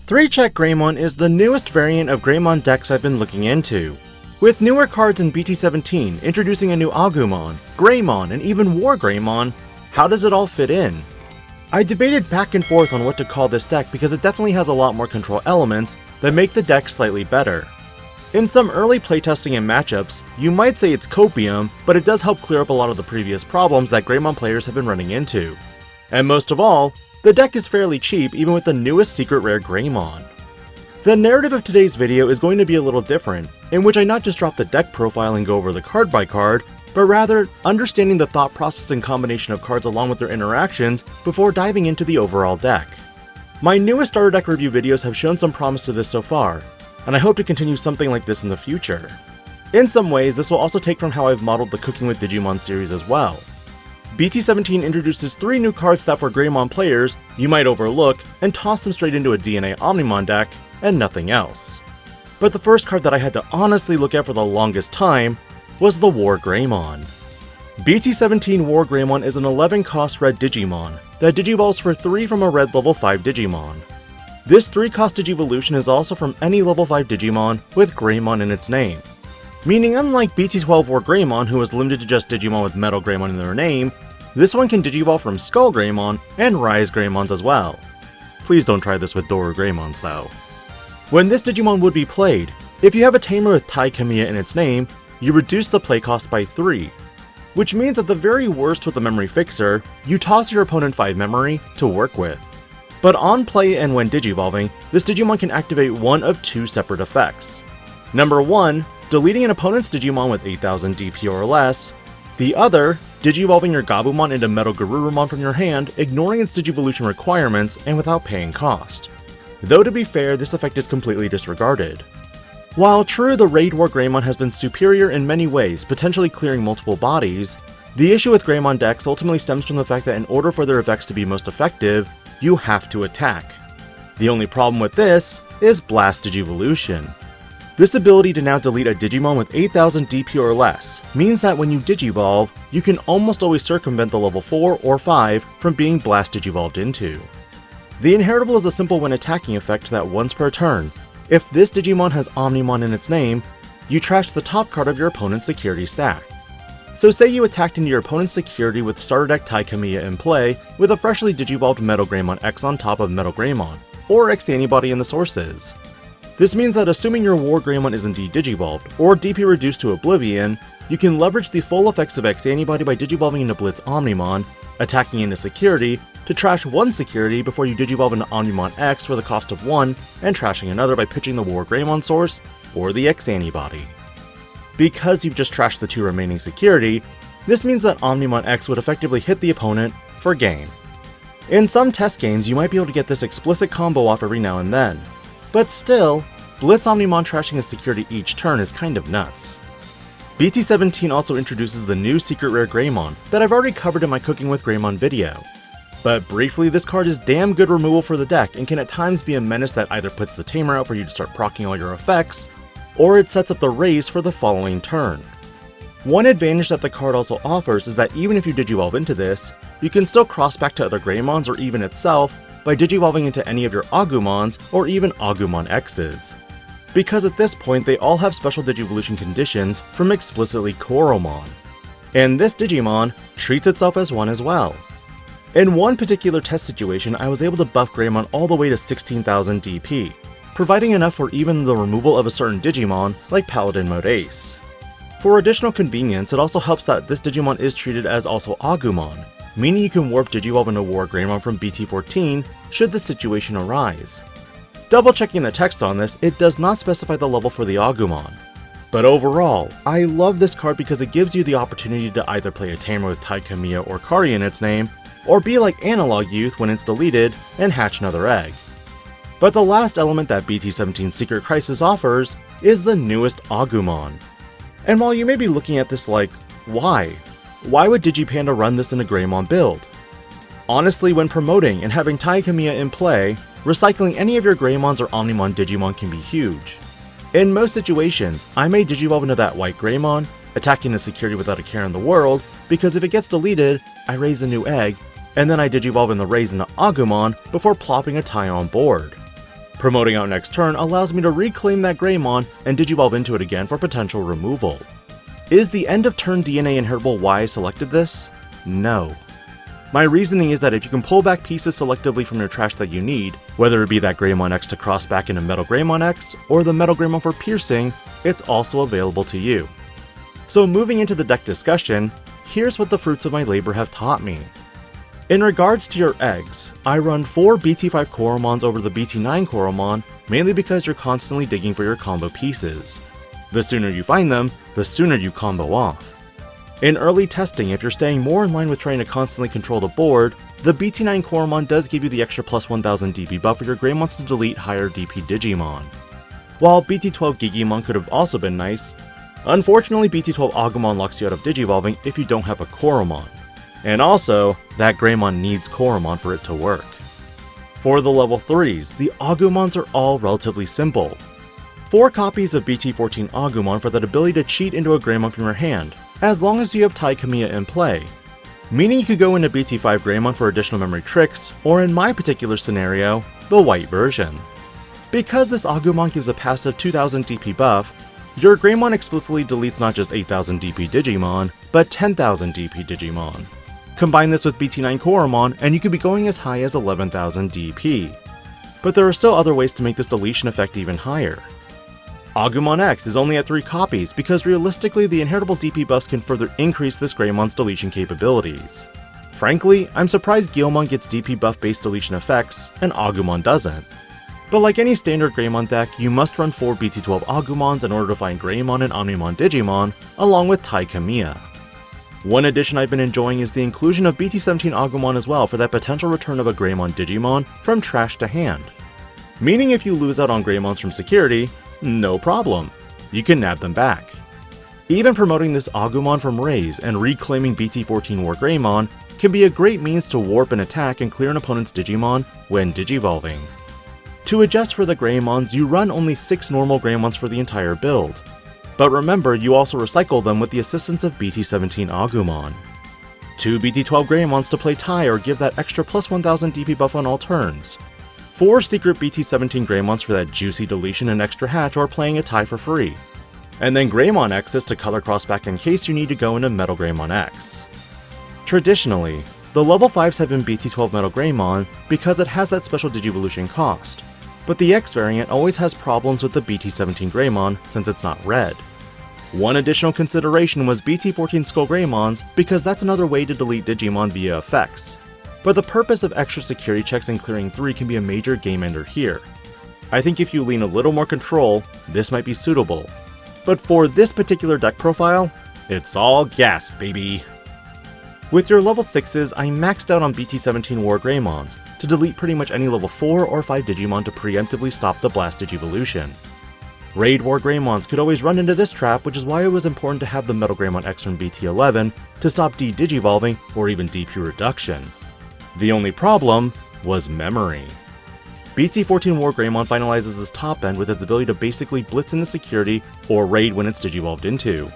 3-check Greymon is the newest variant of Greymon decks I've been looking into. With newer cards in BT17 introducing a new Agumon, Greymon, and even wargreymon, how does it all fit in? I debated back and forth on what to call this deck because it definitely has a lot more control elements that make the deck slightly better. In some early playtesting and matchups, you might say it's copium, but it does help clear up a lot of the previous problems that Greymon players have been running into. And most of all, the deck is fairly cheap even with the newest secret rare Greymon. The narrative of today's video is going to be a little different, in which I not just drop the deck profile and go over the card by card, but rather understanding the thought process and combination of cards along with their interactions before diving into the overall deck. My newest starter deck review videos have shown some promise to this so far, and I hope to continue something like this in the future. In some ways, this will also take from how I've modeled the Cooking with Digimon series as well. BT17 introduces 3 new cards that for Greymon players, you might overlook and toss them straight into a DNA Omnimon deck, and nothing else. But the first card that I had to honestly look at for the longest time was the wargreymon. BT17 wargreymon is an 11-cost red Digimon that digivolves for 3 from a red level 5 Digimon. This 3-cost digivolution is also from any level 5 Digimon with Greymon in its name. Meaning unlike BT12 wargreymon, who is limited to just Digimon with metalgreymon in their name, this one can digivolve from skullgreymon and rizegreymons as well. Please don't try this with wargreymons though. When this Digimon would be played, if you have a tamer with Taikamiya in its name, you reduce the play cost by 3, which means at the very worst with the memory fixer, you toss your opponent 5 memory to work with. But on play and when digivolving, this Digimon can activate one of 2 separate effects. Number 1, deleting an opponent's Digimon with 8000 DP or less. The other, digivolving your Gabumon into metalgreymon from your hand, ignoring its digivolution requirements and without paying cost. Though to be fair, this effect is completely disregarded. While true the raid wargreymon has been superior in many ways, potentially clearing multiple bodies, the issue with Greymon decks ultimately stems from the fact that in order for their effects to be most effective, you have to attack. The only problem with this is Blast Digivolution. This ability to now delete a Digimon with 8000 DP or less means that when you digivolve, you can almost always circumvent the level 4 or 5 from being Blast Digivolved into. The Inheritable is a simple when attacking effect that once per turn, if this Digimon has Omnimon in its name, you trash the top card of your opponent's security stack. So say you attacked into your opponent's security with starter deck Taikamiya in play with a freshly digivolved Greymon X on top of Metalgreymon, or X antibody in the sources. This means that assuming your wargreymon is indeed digivolved, or DP reduced to oblivion, you can leverage the full effects of X antibody by digivolving into Blitz Omnimon, attacking into security, to trash one security before you digivolve into Auman X for the cost of 1, and trashing another by pitching the wargreymon source, or the X antibody. Because you've just trashed the 2 remaining security, this means that Auman X would effectively hit the opponent for game. In some test games, you might be able to get this explicit combo off every now and then, but still, Blitz Omnimon trashing a security each turn is kind of nuts. BT17 also introduces the new secret rare Greymon that I've already covered in my Cooking with Greymon video. But briefly, this card is damn good removal for the deck and can at times be a menace that either puts the tamer out for you to start proccing all your effects, or it sets up the raise for the following turn. One advantage that the card also offers is that even if you digivolve into this, you can still cross back to other Greymons or even itself by digivolving into any of your Agumons or even Agumon X's. Because at this point they all have special digivolution conditions from explicitly koromon. And this Digimon treats itself as one as well. In one particular test situation, I was able to buff Greymon all the way to 16,000 DP, providing enough for even the removal of a certain Digimon like Paladin Mode Ace. For additional convenience, it also helps that this Digimon is treated as also Agumon, meaning you can warp digivolve into wargreymon from BT14 should the situation arise. Double checking the text on this, it does not specify the level for the Agumon. But overall, I love this card because it gives you the opportunity to either play a tamer with Taikamiya or Kari in its name, or be like Analog Youth when it's deleted and hatch another egg. But the last element that BT17 Secret Crisis offers is the newest Agumon. And while you may be looking at this like, why? Why would DIGI-PANDA run this in a Greymon build? Honestly, when promoting and having Taikamiya in play, recycling any of your Greymons or Omnimon Digimon can be huge. In most situations, I may digivolve into that white Greymon, attacking the security without a care in the world, because if it gets deleted, I raise a new egg, and then I digivolve in the raise into Agumon before plopping a tie on board. Promoting out next turn allows me to reclaim that Greymon and digivolve into it again for potential removal. Is the end of turn DNA inheritable why I selected this? No. My reasoning is that if you can pull back pieces selectively from your trash that you need, whether it be that Greymon X to cross back into Metalgreymon X, or the Metalgreymon for piercing, it's also available to you. So moving into the deck discussion, here's what the fruits of my labor have taught me. In regards to your eggs, I run 4 BT5 koromons over the BT9 koromon, mainly because you're constantly digging for your combo pieces. The sooner you find them, the sooner you combo off. In early testing, if you're staying more in line with trying to constantly control the board, the BT9 koromon does give you the extra plus 1000 DP buff for your Greymons to delete higher DP Digimon. While BT12 Gigimon could have also been nice, unfortunately BT12 Agumon locks you out of digivolving if you don't have a koromon. And also, that Greymon needs koromon for it to work. For the level 3s, the Agumons are all relatively simple. 4 copies of BT14 Agumon for that ability to cheat into a Greymon from your hand, as long as you have Tai Kamiya in play. Meaning you could go into BT5 Greymon for additional memory tricks, or in my particular scenario, the white version. Because this Agumon gives a passive 2000 DP buff, your Greymon explicitly deletes not just 8000 DP Digimon, but 10,000 DP Digimon. Combine this with BT9 Koromon, and you could be going as high as 11,000 DP. But there are still other ways to make this deletion effect even higher. Agumon X is only at 3 copies because realistically the inheritable DP buffs can further increase this Greymon's deletion capabilities. Frankly, I'm surprised Guilmon gets DP buff based deletion effects, and Agumon doesn't. But like any standard Greymon deck, you must run 4 BT12 Agumons in order to find Greymon and Omnimon Digimon, along with Tai Kamiya. One addition I've been enjoying is the inclusion of BT17 Agumon as well for that potential return of a Greymon Digimon from trash to hand. Meaning if you lose out on Greymons from security, no problem, you can nab them back. Even promoting this Agumon from Raise and reclaiming BT14 wargreymon can be a great means to warp an attack and clear an opponent's Digimon when digivolving. To adjust for the Greymons, you run only 6 normal Greymons for the entire build. But remember, you also recycle them with the assistance of BT17 Agumon. 2 BT12 Greymons to play Tai or give that extra plus 1000 DP buff on all turns. 4 secret BT17 Greymons for that juicy deletion and extra hatch or playing a Tai for free. And then Greymon X's to color cross back in case you need to go into Metalgreymon X. Traditionally, the level 5s have been BT12 Metalgreymon because it has that special Digivolution cost, but the X variant always has problems with the BT17 Greymon since it's not red. One additional consideration was BT14 skullgreymons because that's another way to delete Digimon via effects, but the purpose of extra security checks and clearing 3 can be a major game ender here. I think if you lean a little more control, this might be suitable. But for this particular deck profile, it's all gas, baby! With your level 6s, I maxed out on BT17 wargreymons to delete pretty much any level 4 or 5 Digimon to preemptively stop the blast Digivolution. Raid wargreymons could always run into this trap, which is why it was important to have the Metalgreymon X from BT11 to stop de-digivolving or even DP reduction. The only problem was memory. BT14 wargreymon finalizes this top end with its ability to basically blitz into security or raid when it's digivolved into.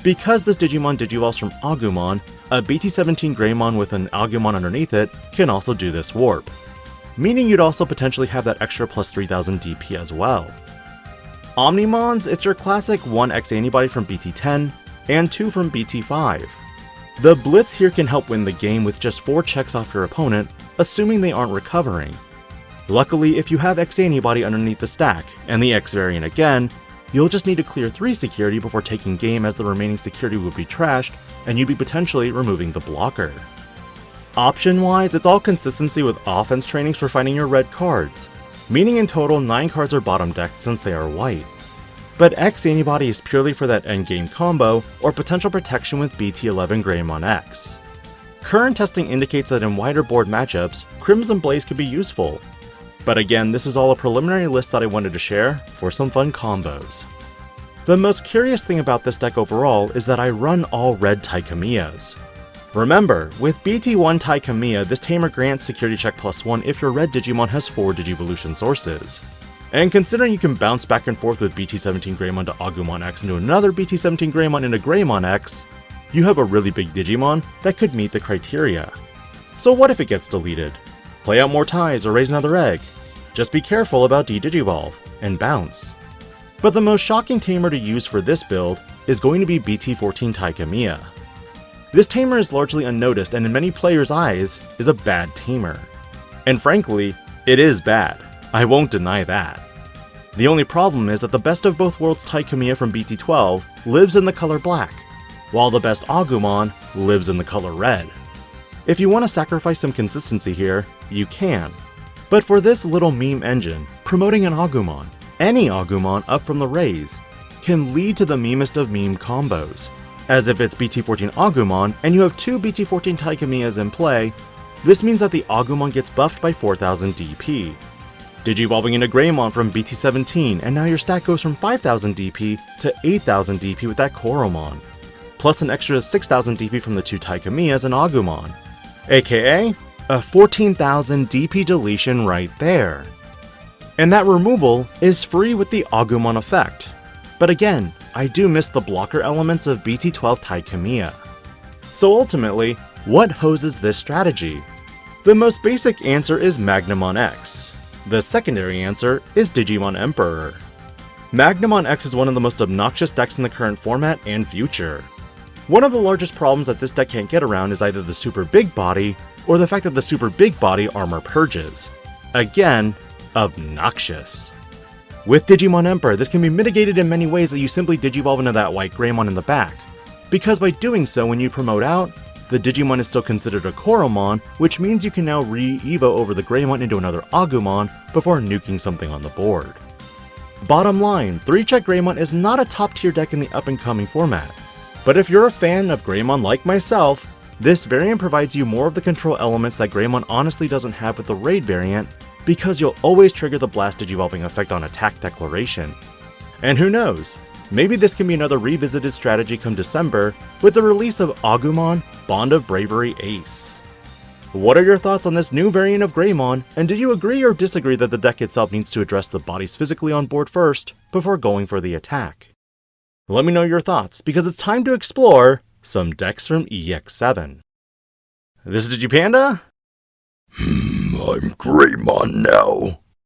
Because this Digimon digivolves from Agumon, a BT17 Greymon with an Agumon underneath it can also do this warp, meaning you'd also potentially have that extra plus 3000 DP as well. Omnimons, it's your classic 1x antibody from BT10 and 2 from BT5. The blitz here can help win the game with just 4 checks off your opponent, assuming they aren't recovering. Luckily, if you have X antibody underneath the stack, and the X variant again, you'll just need to clear 3 security before taking game as the remaining security would be trashed, and you'd be potentially removing the blocker. Option-wise, it's all consistency with offense trainings for finding your red cards, meaning in total 9 cards are bottom decked since they are white. But X antibody is purely for that endgame combo or potential protection with BT11 Greymon X. Current testing indicates that in wider board matchups, Crimson Blaze could be useful. But again, this is all a preliminary list that I wanted to share for some fun combos. The most curious thing about this deck overall is that I run all red Tai Kamiyas. Remember, with BT1 Tai Kamiya, this Tamer grants security check +1 if your red Digimon has 4 Digivolution sources. And considering you can bounce back and forth with BT17 Greymon to Agumon X into another BT17 Greymon into Greymon X, you have a really big Digimon that could meet the criteria. So what if it gets deleted? Play out more ties or raise another egg? Just be careful about digivolve and bounce. But the most shocking tamer to use for this build is going to be BT14-EX7. This tamer is largely unnoticed and in many players' eyes is a bad tamer. And frankly, it is bad. I won't deny that. The only problem is that the best of both worlds EX7 from BT12 lives in the color black, while the best Agumon lives in the color red. If you want to sacrifice some consistency here, you can. But for this little meme engine, promoting an Agumon, any Agumon up from the raise, can lead to the memest of meme combos. As if it's BT14 Agumon and you have two BT14 EX in play, this means that the Agumon gets buffed by 4000 DP. Digivolving into Greymon from BT17 and now your stat goes from 5000 DP to 8000 DP with that koromon, plus an extra 6000 DP from the two EX and Agumon, aka a 14,000 DP deletion right there. And that removal is free with the Agumon effect. But again, I do miss the blocker elements of BT12 EX. So ultimately, what hoses this strategy? The most basic answer is Agumon X. The secondary answer is Digimon Emperor. Agumon X is one of the most obnoxious decks in the current format and future. One of the largest problems that this deck can't get around is either the super big body or the fact that the super big body armor purges. Again, obnoxious. With Digimon Emperor, this can be mitigated in many ways that you simply digivolve into that white Greymon in the back, because by doing so when you promote out, the Digimon is still considered a koromon, which means you can now re-evo over the Greymon into another Agumon before nuking something on the board. Bottom line, 3-check Greymon is not a top tier deck in the up and coming format, but if you're a fan of Greymon like myself, this variant provides you more of the control elements that Greymon honestly doesn't have with the raid variant, because you'll always trigger the blast digivolving effect on attack declaration. And who knows, maybe this can be another revisited strategy come December with the release of Agumon Bond of Bravery Ace. What are your thoughts on this new variant of Greymon, and do you agree or disagree that the deck itself needs to address the bodies physically on board first before going for the attack? Let me know your thoughts, because it's time to explore some decks from EX7. This is DIGI-PANDA? I'm Greymon now.